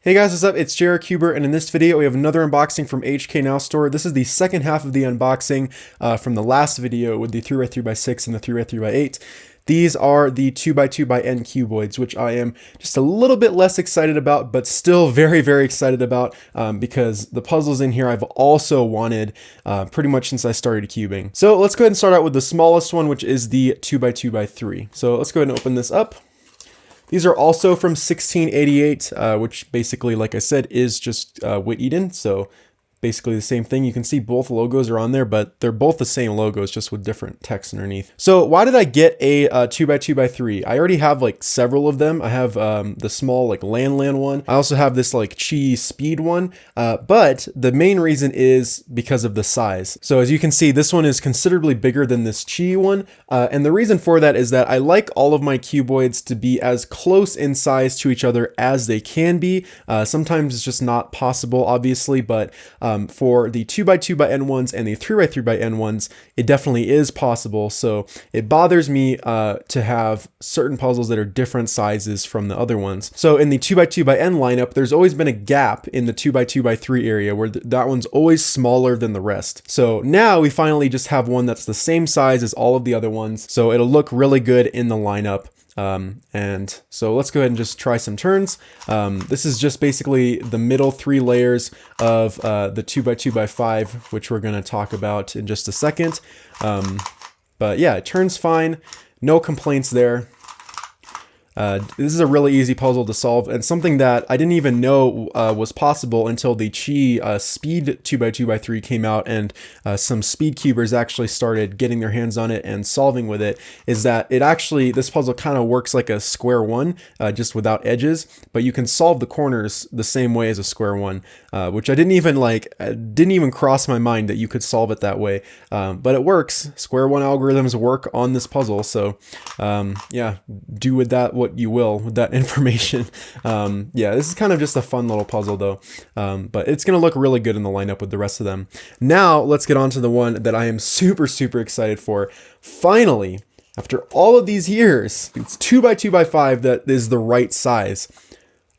Hey guys, what's up? It's JRCuber, and in this video we have another unboxing from HK Now Store. This is the second half of the unboxing from the last video with the 3x3x6 and the 3x3x8. These are the 2x2xN cuboids, which I am just a little bit less excited about, but still very, very excited about because the puzzles in here I've also wanted pretty much since I started cubing. So let's go ahead and start out with the smallest one, which is the 2x2x3. So let's go ahead and open this up. These are also from 1688, which basically, like I said, is just WitEden. So basically the same thing. You can see both logos are on there, but they're both the same logos, just with different text underneath. So why did I get a 2x2x3? I already have like several of them. I have the small like Lan one. I also have this like Chi Speed one, but the main reason is because of the size. So as you can see, this one is considerably bigger than this Chi one. And the reason for that is that I like all of my cuboids to be as close in size to each other as they can be. Sometimes it's just not possible, obviously, but for the 2x2xN ones and the 3x3xN ones, it definitely is possible. So it bothers me to have certain puzzles that are different sizes from the other ones. So in the 2x2xN lineup, there's always been a gap in the 2x2x3 area where that one's always smaller than the rest. So now we finally just have one that's the same size as all of the other ones. So it'll look really good in the lineup. And so let's go ahead and just try some turns. This is just basically the middle three layers of the 2x2x5, which we're going to talk about in just a second. But yeah, it turns fine. No complaints there. This is a really easy puzzle to solve, and something that I didn't even know was possible until the Chi Speed 2x2x3 came out, and some speed cubers actually started getting their hands on it and solving with it, is that this puzzle kind of works like a square one, just without edges, but you can solve the corners the same way as a square one, which I didn't even cross my mind that you could solve it that way, but it works. Square one algorithms work on this puzzle, so yeah, do with that what you will with that information. Yeah, this is kind of just a fun little puzzle though, but it's gonna look really good in the lineup with the rest of them. Now let's get on to the one that I am super excited for. Finally, after all of these years, it's 2x2x5 that is the right size.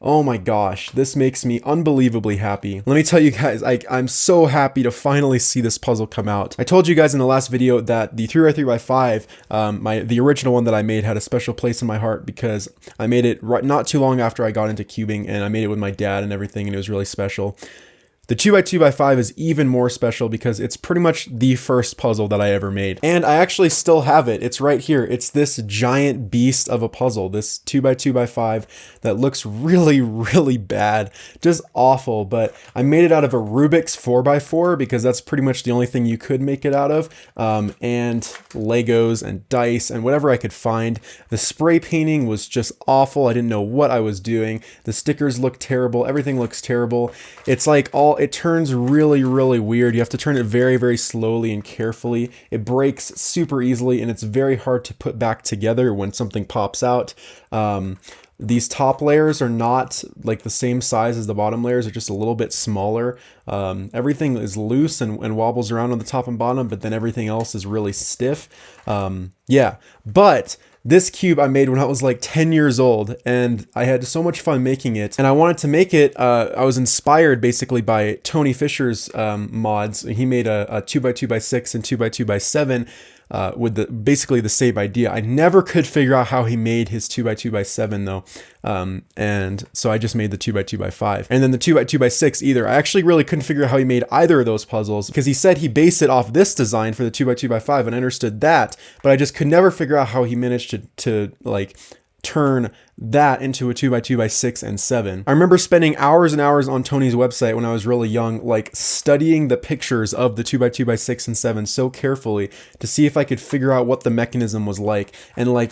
Oh my gosh, this makes me unbelievably happy. Let me tell you guys, I'm so happy to finally see this puzzle come out. I told you guys in the last video that the 3x3x5, the original one that I made, had a special place in my heart because I made it not too long after I got into cubing, and I made it with my dad and everything, and it was really special. The 2x2x5 is even more special because it's pretty much the first puzzle that I ever made. And I actually still have it. It's right here. It's this giant beast of a puzzle, this 2x2x5 that looks really bad. Just awful. But I made it out of a Rubik's 4x4 because that's pretty much the only thing you could make it out of. And Legos and dice and whatever I could find. The spray painting was just awful. I didn't know what I was doing. The stickers look terrible. Everything looks terrible. It's like it turns really weird. You have to turn it very slowly and carefully. It breaks super easily, and it's very hard to put back together when something pops out. These top layers are not like the same size as the bottom layers. They're just a little bit smaller. Everything is loose and wobbles around on the top and bottom, but then everything else is really stiff. Yeah, but this cube I made when I was like 10 years old, and I had so much fun making it, and I wanted to make it. I was inspired basically by Tony Fisher's mods. He made a 2x2x6 and 2x2x7 with basically the same idea. I never could figure out how he made his 2x2x7 though, and so I just made the 2x2x5, and then the 2x2x6 either. I actually really couldn't figure out how he made either of those puzzles because he said he based it off this design for the 2x2x5, and I understood that, but I just could never figure out how he managed to like turn that into a 2x2x6 and 7. I remember spending hours and hours on Tony's website when I was really young, like studying the pictures of the 2x2x6 and 7 so carefully to see if I could figure out what the mechanism was like, and like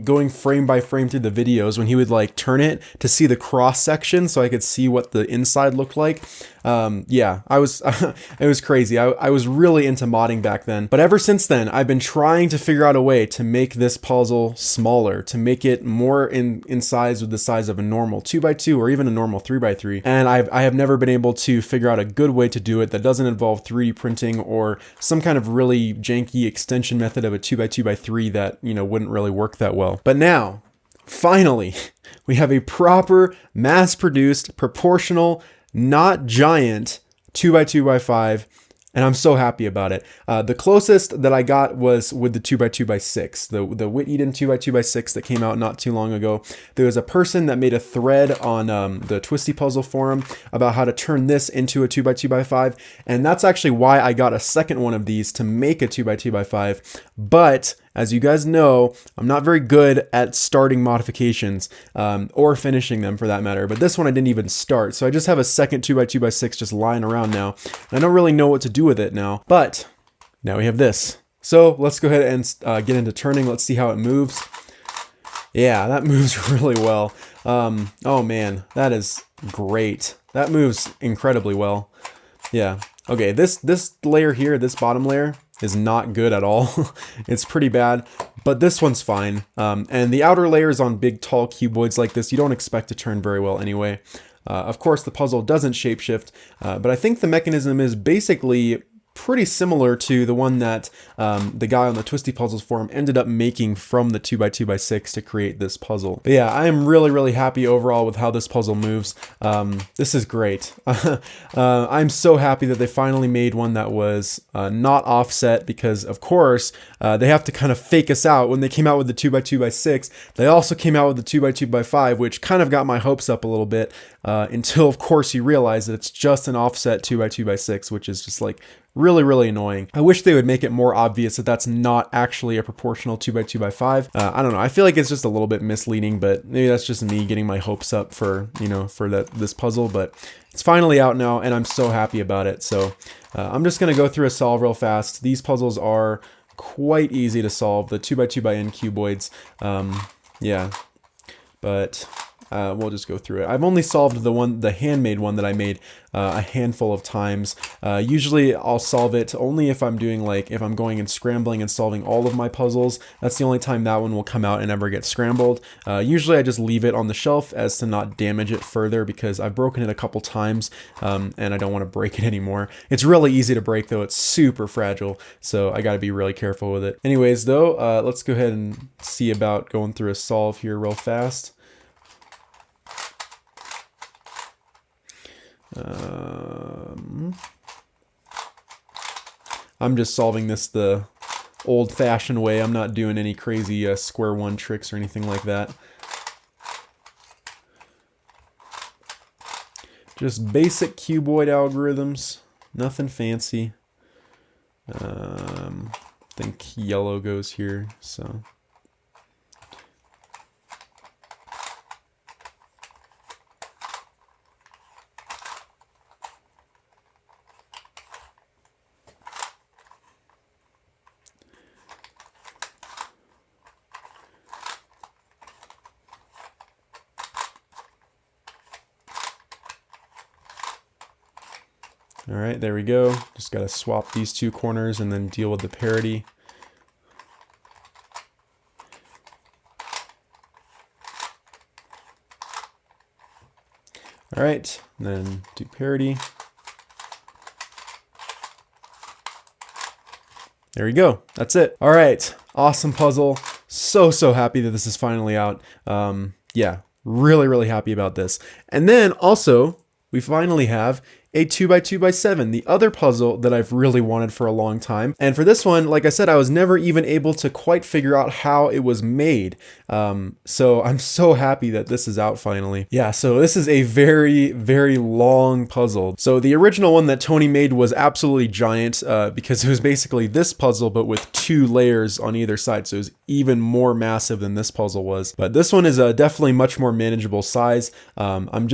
going frame by frame through the videos when he would like turn it to see the cross section so I could see what the inside looked like. Yeah, it was crazy. I was really into modding back then, but ever since then I've been trying to figure out a way to make this puzzle smaller, to make it more in size with the size of a normal 2x2 or even a normal 3x3, and I have never been able to figure out a good way to do it that doesn't involve 3D printing or some kind of really janky extension method of a 2x2x3 that, you know, wouldn't really work that well. But now finally, we have a proper, mass-produced, proportional, not giant 2x2x5, and I'm so happy about it. The closest that I got was with the 2x2x6, the WitEden 2x2x6 that came out not too long ago. There was a person that made a thread on the Twisty Puzzle forum about how to turn this into a 2x2x5, and that's actually why I got a second one of these to make a 2x2x5. But as you guys know, I'm not very good at starting modifications, or finishing them for that matter, but this one I didn't even start. So I just have a second 2x2x6 just lying around now. And I don't really know what to do with it now, but now we have this. So let's go ahead and get into turning. Let's see how it moves. Yeah, that moves really well. Oh man, that is great. That moves incredibly well. Yeah. Okay, this layer here, this bottom layer, is not good at all. It's pretty bad, but this one's fine. And the outer layers on big, tall cuboids like this, you don't expect to turn very well anyway. Of course, the puzzle doesn't shapeshift, but I think the mechanism is basically pretty similar to the one that the guy on the Twisty Puzzles forum ended up making from the 2x2x6 to create this puzzle. But yeah, I am really, really happy overall with how this puzzle moves. This is great. I'm so happy that they finally made one that was not offset, because of course they have to kind of fake us out. When they came out with the 2x2x6, they also came out with the 2x2x5, which kind of got my hopes up a little bit, until of course you realize that it's just an offset 2x2x6, which is just like really, really annoying. I wish they would make it more obvious that that's not actually a proportional 2x2x5. I don't know. I feel like it's just a little bit misleading, but maybe that's just me getting my hopes up for, you know, for this puzzle. But it's finally out now, and I'm so happy about it. So I'm just gonna go through a solve real fast. These puzzles are quite easy to solve. The 2x2x-n cuboids, yeah, but. We'll just go through it. I've only solved the handmade one that I made a handful of times. Usually I'll solve it only if I'm doing if I'm going and scrambling and solving all of my puzzles. That's the only time that one will come out and ever get scrambled. Usually I just leave it on the shelf as to not damage it further, because I've broken it a couple times and I don't want to break it anymore. It's really easy to break though. It's super fragile, so I got to be really careful with it. Anyways though, let's go ahead and see about going through a solve here real fast. I'm just solving this the old-fashioned way. I'm not doing any crazy square one tricks or anything like that. Just basic cuboid algorithms, nothing fancy. I think yellow goes here, so. All right, there we go. Just got to swap these two corners and then deal with the parity. All right, and then do parity. There we go. That's it. All right, awesome puzzle. So happy that this is finally out. Yeah, really, really happy about this. And then also, we finally have a 2x2x7, the other puzzle that I've really wanted for a long time. And for this one, like I said, I was never even able to quite figure out how it was made. So I'm so happy that this is out finally. Yeah, so this is a very, very long puzzle. So the original one that Tony made was absolutely giant because it was basically this puzzle, but with 2 layers on either side. So it was even more massive than this puzzle was. But this one is definitely much more manageable size. I'm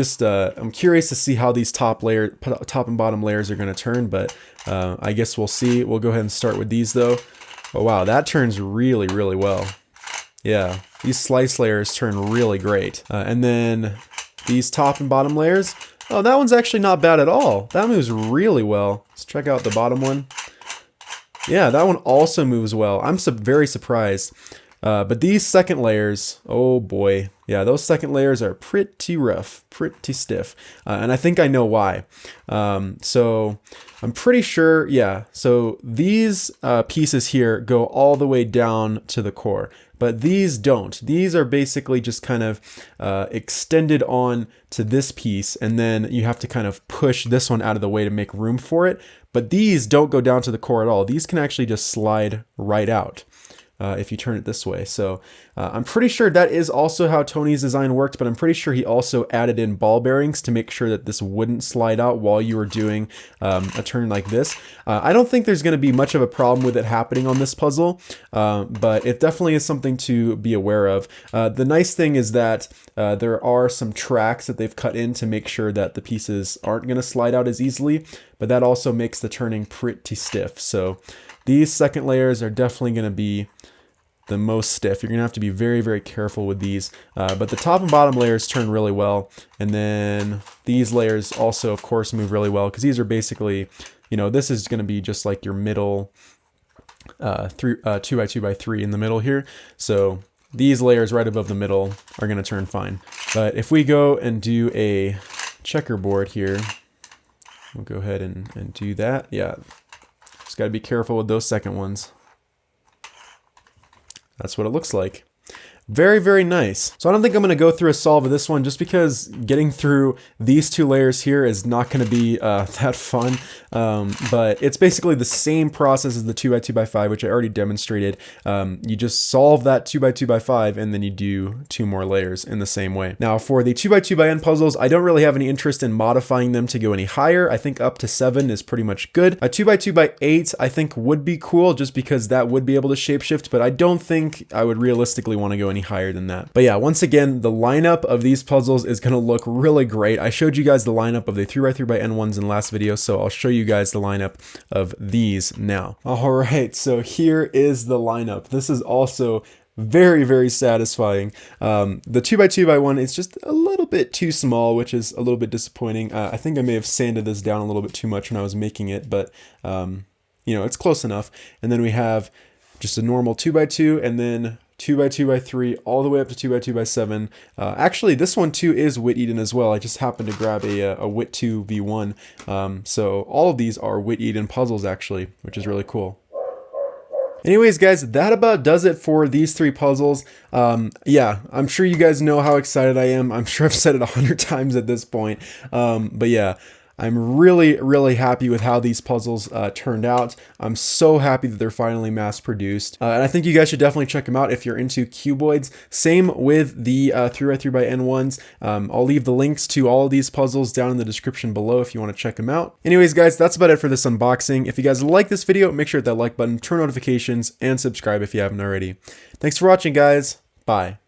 curious to see how these top and bottom layers are going to turn, but I guess we'll see. We'll go ahead and start with these though. Oh wow, that turns really, really well. Yeah, these slice layers turn really great. And then these top and bottom layers, oh, that one's actually not bad at all. That moves really well. Let's check out the bottom one. Yeah, that one also moves well. I'm very surprised. But these second layers, oh boy, yeah, those second layers are pretty rough, pretty stiff, and I think I know why. So I'm pretty sure, yeah, so these pieces here go all the way down to the core, but these don't. These are basically just kind of extended on to this piece, and then you have to kind of push this one out of the way to make room for it. But these don't go down to the core at all. These can actually just slide right out. If you turn it this way. So I'm pretty sure that is also how Tony's design worked, but I'm pretty sure he also added in ball bearings to make sure that this wouldn't slide out while you were doing a turn like this. I don't think there's going to be much of a problem with it happening on this puzzle, but it definitely is something to be aware of. The nice thing is that there are some tracks that they've cut in to make sure that the pieces aren't going to slide out as easily, but that also makes the turning pretty stiff. So these second layers are definitely going to be the most stiff. You're going to have to be very, very careful with these. But the top and bottom layers turn really well. And then these layers also, of course, move really well because these are basically, you know, this is going to be just like your middle 2x2x3 in the middle here. So these layers right above the middle are going to turn fine. But if we go and do a checkerboard here, we'll go ahead and do that. Yeah. Just got to be careful with those second ones. That's what it looks like. Very, very nice. So I don't think I'm going to go through a solve of this one just because getting through these two layers here is not going to be that fun. But it's basically the same process as the 2x2x5, which I already demonstrated. You just solve that 2x2x5 and then you do 2 more layers in the same way. Now for the 2x2x-n puzzles, I don't really have any interest in modifying them to go any higher. I think up to 7 is pretty much good. A 2x2x8 I think would be cool just because that would be able to shapeshift, but I don't think I would realistically want to go any higher than that. But yeah, once again, the lineup of these puzzles is going to look really great. I showed you guys the lineup of the 3x3x-n ones in the last video, so I'll show you guys the lineup of these now. All right, so here is the lineup. This is also very, very satisfying. The 2x2x1 is just a little bit too small, which is a little bit disappointing. I think I may have sanded this down a little bit too much when I was making it, but you know, it's close enough. And then we have just a normal 2x2 and then 2x2x3 all the way up to 2x2x7. Actually, this one too is WitEden as well. I just happened to grab a Wit2 V1. So all of these are WitEden puzzles actually, which is really cool. Anyways, guys, that about does it for these 3 puzzles. Yeah, I'm sure you guys know how excited I am. I'm sure I've said it 100 times at this point. But yeah, I'm really, really happy with how these puzzles turned out. I'm so happy that they're finally mass produced. And I think you guys should definitely check them out if you're into cuboids. Same with the 3x3x-n ones. I'll leave the links to all of these puzzles down in the description below if you want to check them out. Anyways, guys, that's about it for this unboxing. If you guys like this video, make sure to hit that like button, turn notifications, and subscribe if you haven't already. Thanks for watching, guys. Bye.